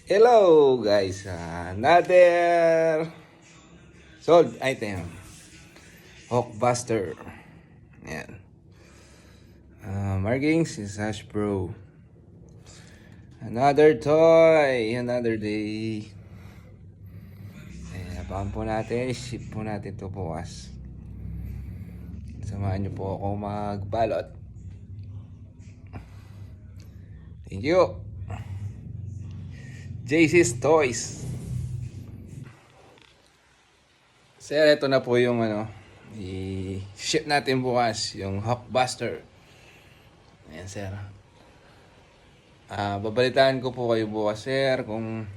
Hello guys, another sold item, Hulkbuster. Yan. Markings is Ash Pro. Another toy, another day. Abangan po natin, ship po natin to bukas. Samahan niyo po ako magbalot. Thank you. JC's Toys. Sir, ito na po yung i-ship natin bukas, yung Hulkbuster. Ayan, sir. Babalitaan ko po kayo bukas, sir, kung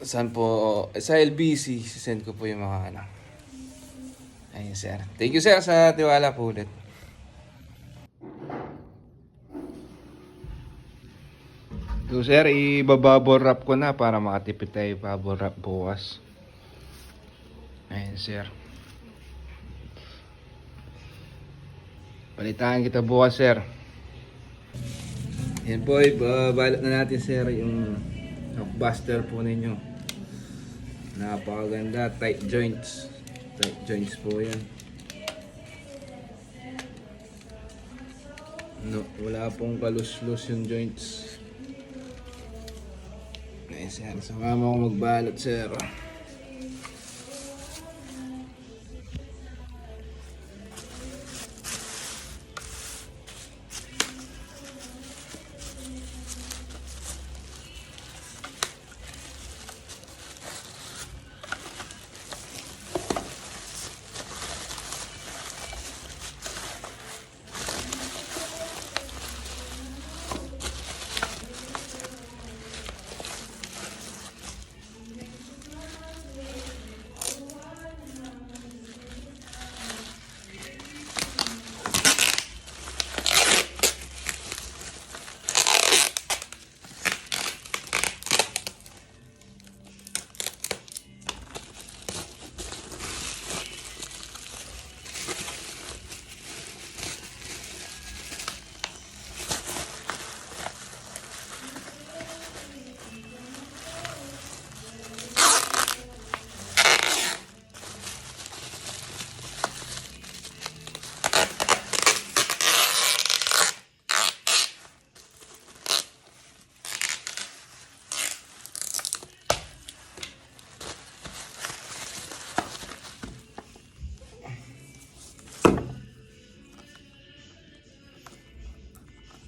saan po, sa LBC, send ko po yung mga Ayan, sir. Thank you, sir, sa tiwala po ulit. So sir, i-bubble wrap ko na para makatipid tayo bubble wrap bukas. Ayan sir. Palitaan kita bukas sir. Ayan po, ibabalot na natin sir yung Hulkbuster po ninyo. Napakaganda, tight joints. Tight joints po yan. No, wala pong kalus-lus yung joints. Ayan sir, saka mo ako magbalot sir.